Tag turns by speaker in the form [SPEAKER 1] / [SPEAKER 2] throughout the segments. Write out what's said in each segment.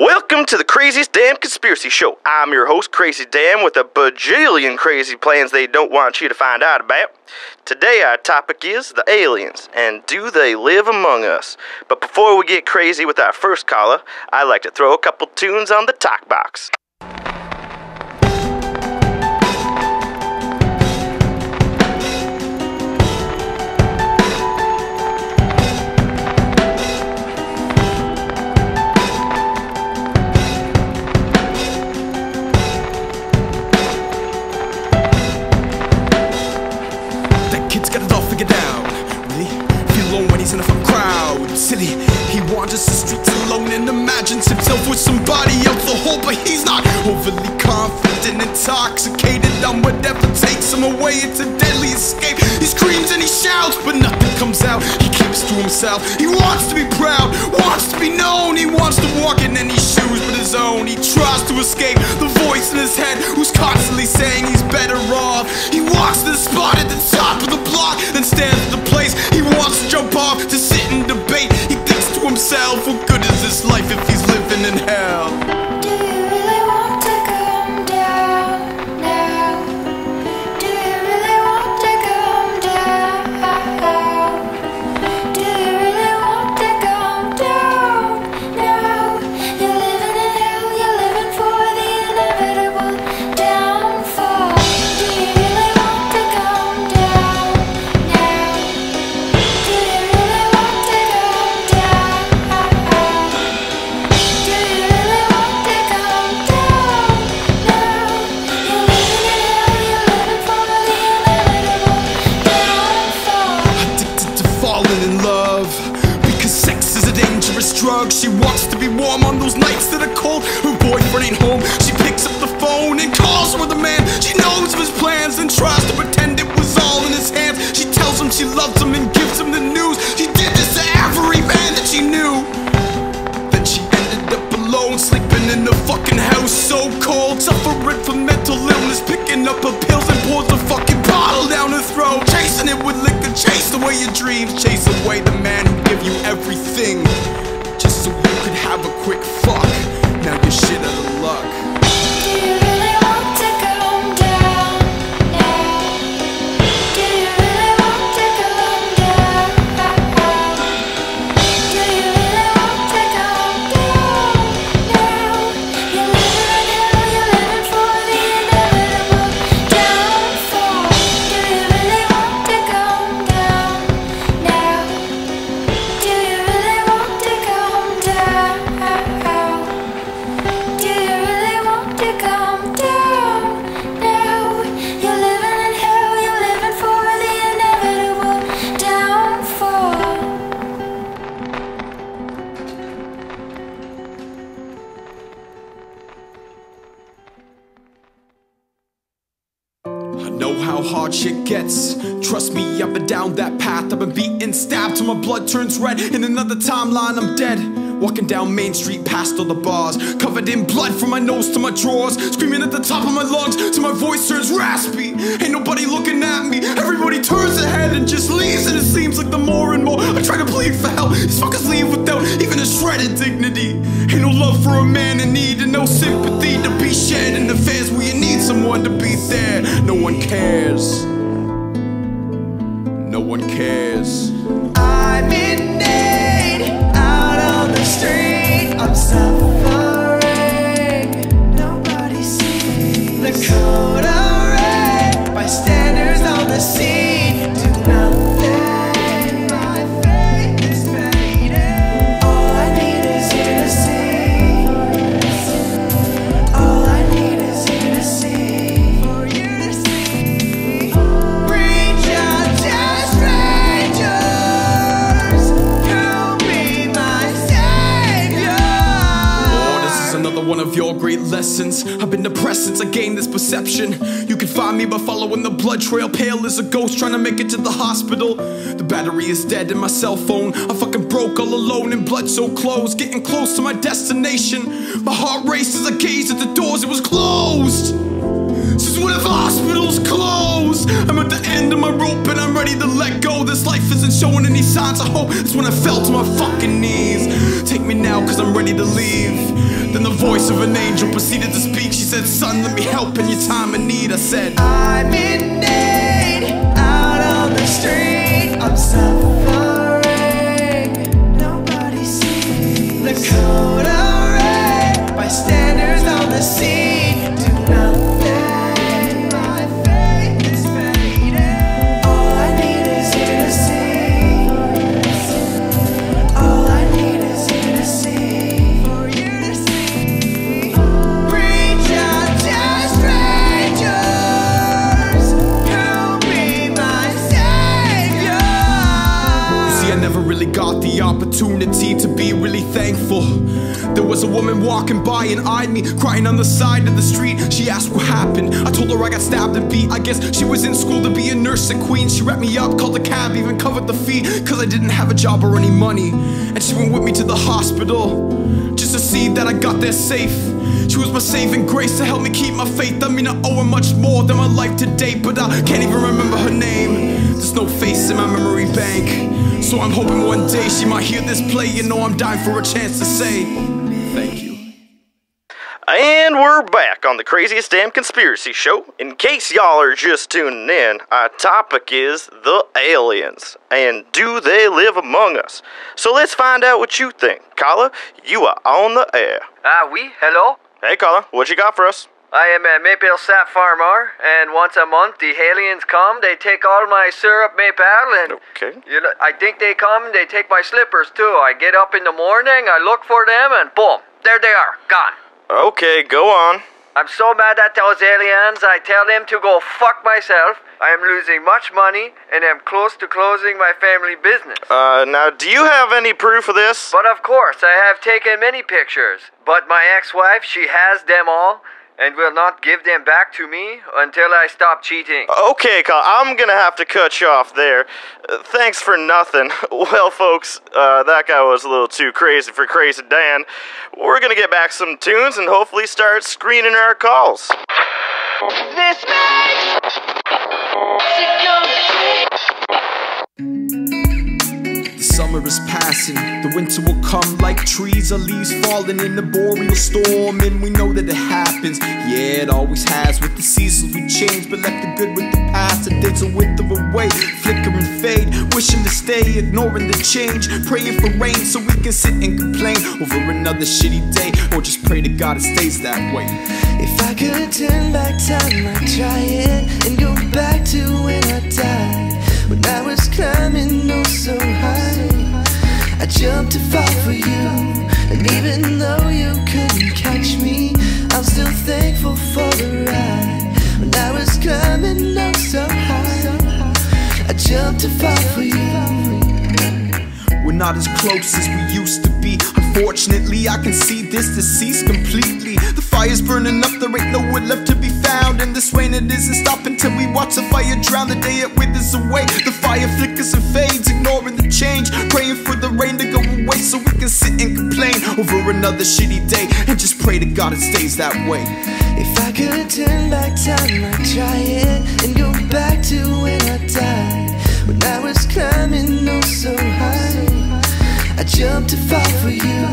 [SPEAKER 1] Welcome to the Craziest Damn Conspiracy Show. I'm your host, Crazy Dan, with a bajillion crazy plans they don't want you to find out about. Today our topic is the aliens, and do they live among us? But before we get crazy with our first caller, I like to throw a couple tunes on the talk box.
[SPEAKER 2] In a fun crowd, silly. He wanders the streets alone and imagines himself with somebody else. The whole, but he's not overly confident, intoxicated on whatever takes him away. It's a deadly escape. He screams and he shouts, but nothing comes out. He keeps to himself. He wants to be proud, wants to be known. He wants to walk in any shoes but his own. He tries to escape the voice in his head who's constantly saying he's better off. He walks to the spot at the top of the block, then stands at the place he wants to jump off to sit and debate. He thinks to himself, what good is this life if he's living in hell?
[SPEAKER 3] Do you really want to come down now? Do you really want to come down? Do you really want to come down now? You're living in hell, you're living for the inevitable downfall. Do you really want to come down now? Do you really want to come down? Do you really want to come down now? You're living in hell, you're living for the inevitable downfall.
[SPEAKER 2] Addicted to falling in love, because sex is a dangerous drug. She wants to be warm on those nights that are cold. Her boyfriend ain't home. She picks up the phone and calls for the man. She knows of his plans and tries to pretend it was all in his hands. She tells him she loves him and gives him the news. She did this to every man that she knew. Then she ended up alone, sleeping in the fucking house so cold, suffering from mental illness, picking up her pills and pours the fucking bottle down her throat, chasing it with liquor, chase away your dreams, chase away the man who give you everything, just so you could have a quick fuck. Now you're shit out of luck.
[SPEAKER 3] Do you really want to come down now? Do you really want to come down? Do you really want to come down now? You're living in hell, you're living for the inevitable downfall. Do you really want to come down now? Do you really want to come down? Do you really want to come down now? You're living in hell, you're living for the inevitable downfall.
[SPEAKER 2] I know how hard shit gets. Trust me, I've been down that path. I've been beaten, stabbed till my blood turns red. In another timeline, I'm dead. Walking down Main Street past all the bars, covered in blood from my nose to my drawers, screaming at the top of my lungs till my voice turns raspy. Ain't nobody looking at me. Everybody turns their head and just leaves, and it seems like the more and more I try to plead for help, these fuckers leave without even a shred of dignity. Ain't no love for a man in need, and no sympathy to be shared in affairs where you need someone to be there. No one cares. No one cares.
[SPEAKER 4] I'm in need, out on the street, I'm suffering, nobody sees the code of red, bystanders on the scene do nothing, my faith is fading, all I need is you to see, all I need is you to see, for you to see, reach out to strangers, you'll be my savior.
[SPEAKER 2] Oh, this is another one of your great lessons. I've been depressed since I gained this perception. You can find me by following the blood trail, pale as a ghost trying to make it to the hospital. The battery is dead in my cell phone. I fucking broke all alone in blood so close, getting close to my destination. My heart raced as I gazed at the doors, it was closed. since whatever hospitals close. I'm at the end of my rope and I'm ready to let go. This life isn't showing any signs of hope. That's when I fell to my fucking knees. Take me now cause I'm ready to leave. Then the voice of an angel proceeded to speak. She said, son, let me help in your time of need. I said,
[SPEAKER 4] I'm in need, out on the street, I'm suffering. Nobody sees the code of red. Bystanders on the scene do nothing. My faith is fading. All I need is you to see. All I need is you to see. For you to see. Reach out to strangers. You'll be my savior.
[SPEAKER 2] see, I never really got the opportunity to be really thankful. There was a woman walking by and eyed me, crying on the side of the street. She asked what happened. I told her I got stabbed and beat. I guess she was in school to be a nurse at Queens. She wrapped me up, called a cab, even covered the fee, cause I didn't have a job or any money. And she went with me to the hospital, just to see that I got there safe. She was my saving grace to help me keep my faith. I mean, I owe her much more than my life to date, but I can't even remember her name. There's no face in my memory bank, so I'm hoping one day she might hear this play. You know I'm dying for a chance to say thank you.
[SPEAKER 1] And we're back on the Craziest Damn Conspiracy Show. In case y'all are just tuning in, our topic is the aliens. And do they live among us? So let's find out what you think. Carla, you are on the air.
[SPEAKER 5] Oui, hello?
[SPEAKER 1] Hey Carla, what you got for us?
[SPEAKER 5] I am a maple sap farmer, and once a month the aliens come, they take all my syrup maple, and
[SPEAKER 1] Okay.
[SPEAKER 5] you know, I think they come, they take my slippers too. I get up in the morning, I look for them, and boom, there they are, gone.
[SPEAKER 1] Okay, go on.
[SPEAKER 5] I'm so mad at those aliens, I tell them to go fuck myself. I am losing much money, and am close to closing my family business.
[SPEAKER 1] Now do you have any proof of this?
[SPEAKER 5] But of course, I have taken many pictures, but my ex-wife, she has them all, and will not give them back to me until I stop cheating.
[SPEAKER 1] Okay, Carl, I'm gonna have to cut you off there. Thanks for nothing. Well, folks, that guy was a little too crazy for Crazy Dan. We're gonna get back some tunes and hopefully start screening our calls.
[SPEAKER 4] This makes
[SPEAKER 2] The summer is passing, the winter will come like trees or leaves falling in the boreal storm. And we know that it happens, yeah, it always has. With the seasons we change, but left the good with the past. The days will wither away, flicker and fade, wishing to stay, ignoring the change, praying for rain so we can sit and complain over another shitty day, or just pray to God it stays that way.
[SPEAKER 4] If I could turn back time, I'd try it and go back to when I died. When I was climbing oh so high, I jumped to fall for you. And even though you couldn't catch me, I'm still thankful for the ride. When I was climbing oh so high, I jumped to fall for you.
[SPEAKER 2] We're not as close as we used to be. Unfortunately, I can see this deceased completely. The fire's burning up, there ain't no wood left to be found. And this rain, it isn't stopping till we watch the fire drown. The day it withers away, the fire flickers and fades, ignoring the change, praying for the rain to go away so we can sit and complain over another shitty day, and just pray to God it stays that way.
[SPEAKER 4] If I could turn back time, I'd try it and go back to when I died. When I was climbing oh so high, I jumped to fall for you.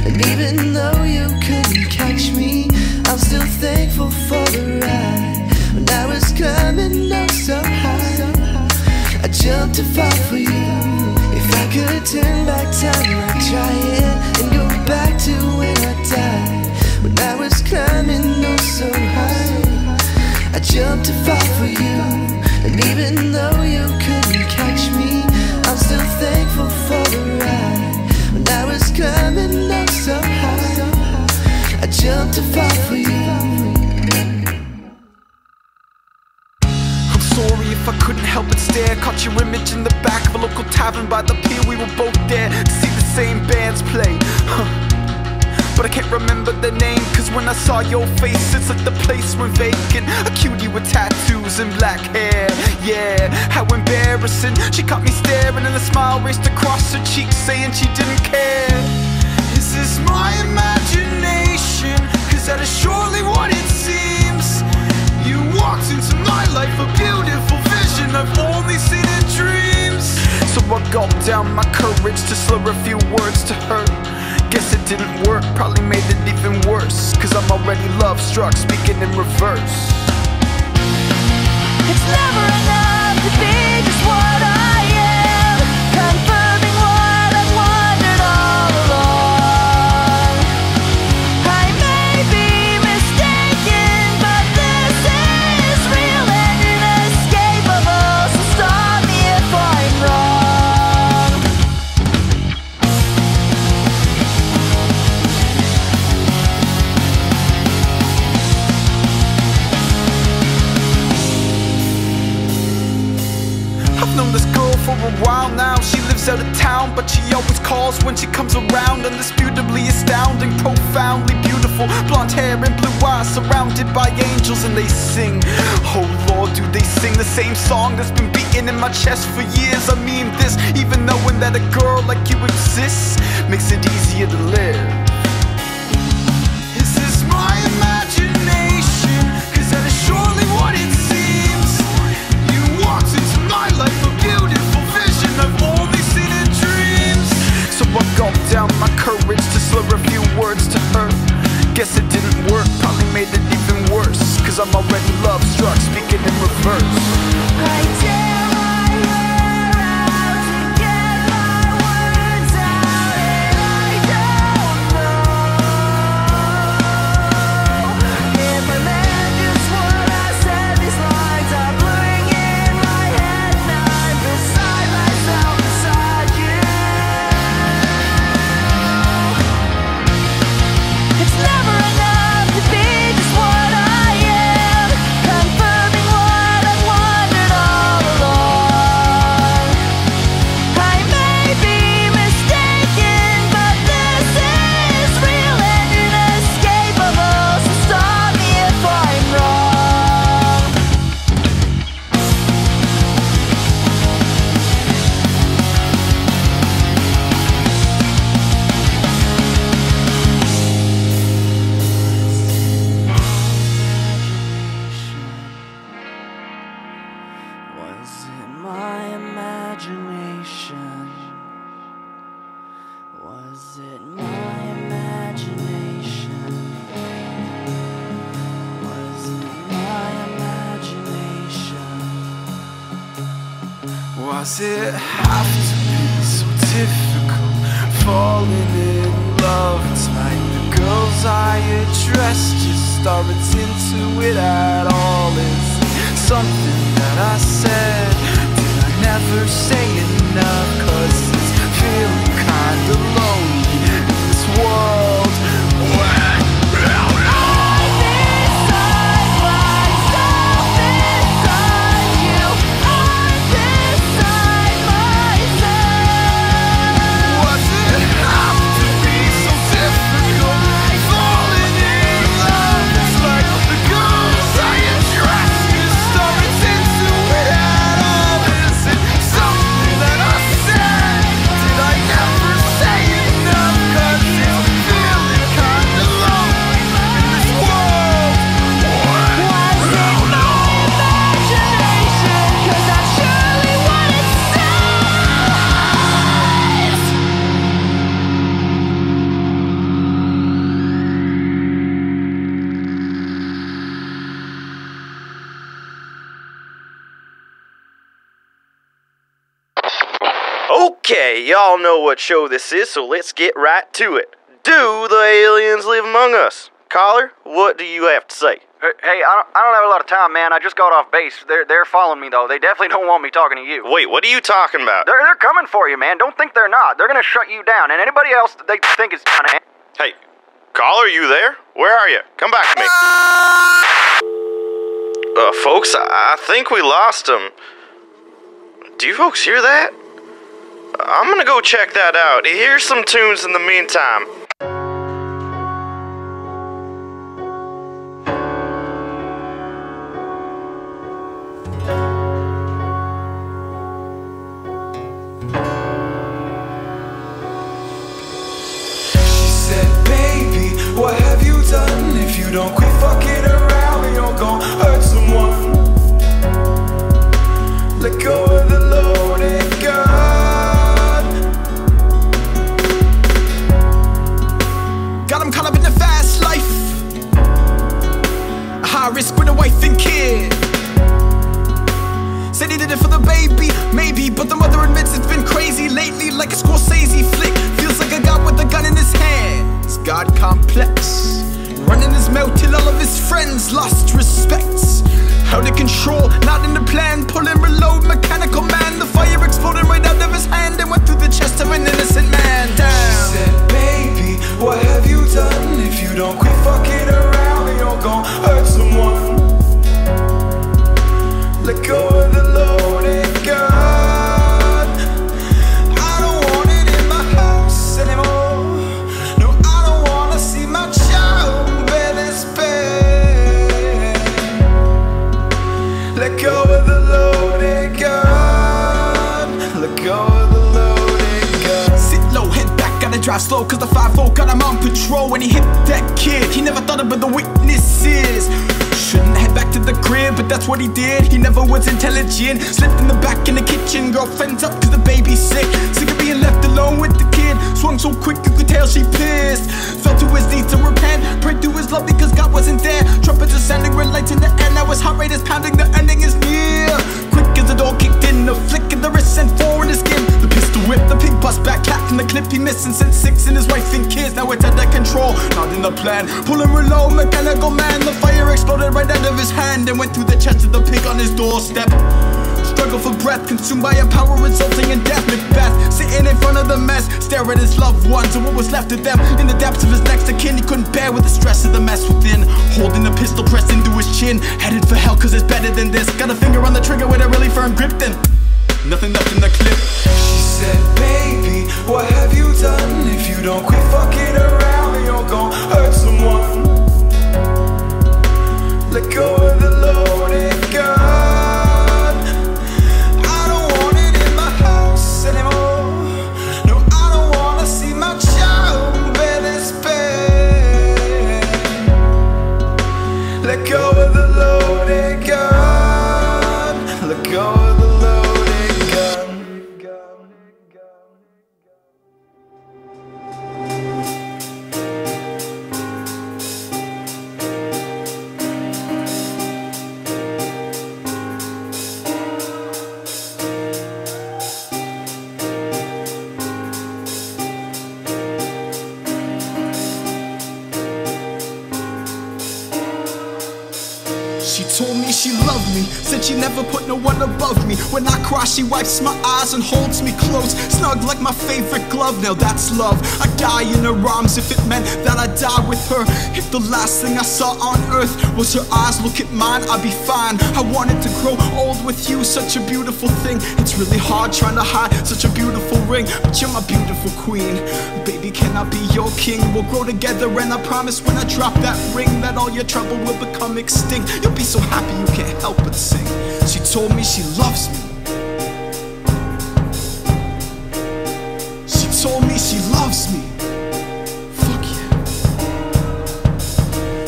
[SPEAKER 4] And even though you couldn't catch me, I'm still thankful for the ride. When I was climbing oh so high, I jumped to fall for you. If I could turn back time, I'd try it and go back to when I died. When I was climbing oh so high, I jumped to fall for you. And even though you couldn't catch me, I'm still thankful for the ride. When I was climbing up so high, I jumped to fall for you.
[SPEAKER 2] I'm sorry if I couldn't help but stare. Caught your image in the back of a local tavern by the pier. We were both there to see the same bands play. But I can't remember the name, cause when I saw your face, it's like the place went vacant. A cutie with tattoos and black hair, yeah, how embarrassing. She caught me staring and a smile raced across her cheeks, saying she didn't care. Is this my imagination? Cause that is surely what it seems. You walked into my life, a beautiful vision I've only seen in dreams. So I gulped down my courage to slur a few words to her. Guess it didn't work, probably made it even worse, cause I'm already love-struck, speaking in reverse.
[SPEAKER 3] It's never enough to be just what I am, confirming what I've wondered all along. I may be mistaken, but this is real and inescapable, so stop me if I'm wrong.
[SPEAKER 2] I've known this girl for a while now. She lives out of town, but she always calls when she comes around. Undisputably astounding, profoundly beautiful, blonde hair and blue eyes, surrounded by angels, and they sing. Oh Lord, do they sing the same song that's been beating in my chest for years? I mean this, even knowing that a girl like you exists makes it easier to live. Is this my imagination? Cause that is surely what it seems. You walked into my life, a beautiful vision I've only seen in dreams. So I gulped down my courage to slur a few words to her. Guess it didn't work, probably made it even worse, cause I'm already love-struck, speaking in reverse.
[SPEAKER 3] I tear my hair out to get my words out, and I don't know if I meant just what I said. These lines are blurring in my head, and I'm beside myself, beside you. It's never enough to be just what I am, confirming what I've wondered all along. I may be mistaken, but this is real and inescapable, so stop me if I'm wrong. Was it my imagination? Was it my imagination? Was it my imagination?
[SPEAKER 2] Was it have to be so difficult, falling in love? It's like the girls I address just aren't into it at all. Is it something that I said? Did I never say enough? Cause it's feeling kinda lonely in this world.
[SPEAKER 1] Okay, y'all know what show this is, so let's get right to it. Do the aliens live among us? Caller, what do you have to say?
[SPEAKER 6] Hey, I don't have a lot of time, man. I just got off base. They're following me, though. They definitely don't want me talking to you.
[SPEAKER 1] Wait, what are you talking about?
[SPEAKER 6] They're coming for you, man. Don't think they're not. They're gonna shut you down, and anybody else that they think is kind of...
[SPEAKER 1] Hey, caller, you there? Where are you? Come back to me. Folks, I think we lost him. Do you folks hear that? I'm gonna go check that out. Here's some tunes in the meantime.
[SPEAKER 2] She said, baby, what have you done? If you don't quit fucking around, you're gonna hurt someone. drive slow cause the 5-0 got him on patrol. When he hit that kid, he never thought about the witnesses. Shouldn't head back to the crib, but that's what he did. He never was intelligent. Slept in the back in the kitchen. Girlfriend's up cause the baby's sick. Sick of being left alone with the kid. Swung so quick you could tell she pissed. Fell to his knees to repent. Prayed to his love because God wasn't there. Trumpets are sounding, red lights in the air. Now his heart rate is pounding, the ending is near. Quick as the door kicked in, a flick of the wrist sent 4 in his skin. The pistol whip, the pig bust back, cat from the clip he missed and sent 6 in his wife and kids. Now it's under control, not in the plan. Pulling reload, mechanical man. The fire exploded right out of his hand and went through the chest of the pig on his doorstep. Struggle for breath, consumed by a power resulting in death. Macbeth, sitting in front of the mess, stare at his loved ones and what was left of them. In the depths of his next of kin, he couldn't bear with the stress of the mess within. Holding the pistol pressed into his chin, headed for hell cause it's better than this. Got a finger on the trigger with a really firm grip, then nothing left in the clip.
[SPEAKER 4] She said, baby, what have you done? If you don't quit fucking around, you're gon' hurt someone. Let go of the loaded gun. I don't want it in my house anymore. No, I don't wanna see my child bear this pain. Let go of the loaded gun. Let go of the loaded gun.
[SPEAKER 2] She told me she loved me, said she never put no one above me. When I cry she wipes my eyes and holds me close, snug like my favorite glove. Now that's love. I die in her arms if it meant that I die with her. If the last thing I saw on earth was her eyes look at mine, I'd be fine. I wanted to grow old with you, such a beautiful thing. It's really hard trying to hide such a beautiful ring, but you're my beautiful queen. Baby, can I be your king? We'll grow together and I promise when I drop that ring that all your trouble will become extinct. You'll be so happy you can't help but sing. She told me she loves me. She told me she loves me. Fuck yeah.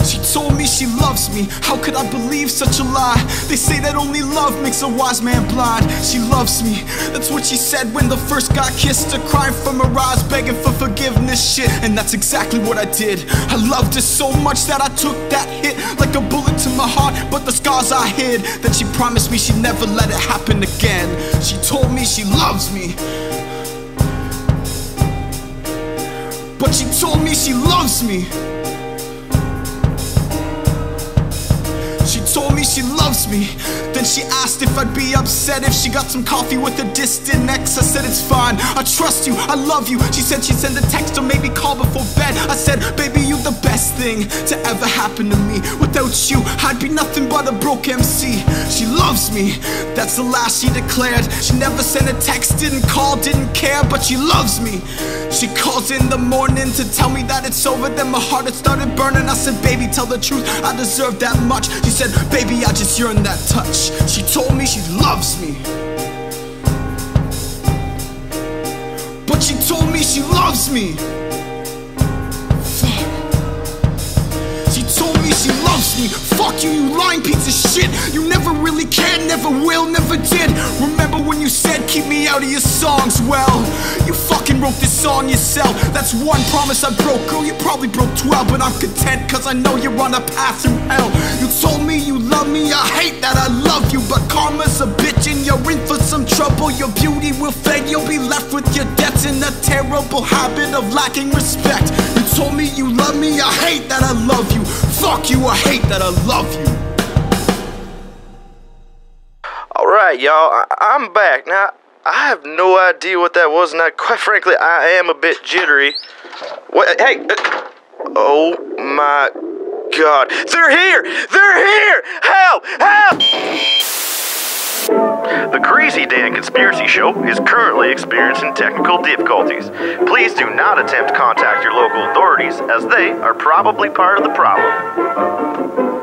[SPEAKER 2] She told me she loves me. How could I believe such a lie? They say that only love makes a wise man blind. She loves me. That's what she said when the first got kissed. A crying from her eyes, begging for forgiveness shit. And that's exactly what I did. I loved her so much that I took that hit like a bullet to my heart, but the scars I hid. Then she promised me she'd never let it happen again. She told me she loves me, but she told me she loves me. She told me she loves me. Then she asked if I'd be upset if she got some coffee with a distant ex. I said it's fine, I trust you, I love you. She said she'd send a text or maybe call before bed. I said, baby, you the best thing to ever happen to me. Without you, I'd be nothing but a broke MC. She loves me, that's the last she declared. She never sent a text, didn't call, didn't care, but she loves me. She calls in the morning to tell me that it's over, then my heart had started burning. I said, baby, tell the truth, I deserve that much. She said, baby, I just yearn that touch. She told me she loves me, but she told me she loves me. Fuck. She told me she loves me. Fuck you, you lying piece of shit. You never really cared, never will, never did. Remember when you said keep me out of your songs? Well, you fucking wrote this song yourself. That's one promise I broke. Girl, you probably broke 12, but I'm content cause I know you're on a path through hell. You told me you love me, I hate that I love you, but karma's a bitch and you're in for some trouble. Your beauty will fade, you'll be left with your debts and a terrible habit of lacking respect. You told me you love me, I hate that I love you. Fuck you, I hate that I love you.
[SPEAKER 1] Alright, y'all, I'm back. Now, I have no idea what that was, and quite frankly, I am a bit jittery. What? Hey! Oh my God. They're here! They're here! Help! Help! The Crazy Dan Conspiracy Show is currently experiencing technical difficulties. Please do not attempt to contact your local authorities, as they are probably part of the problem.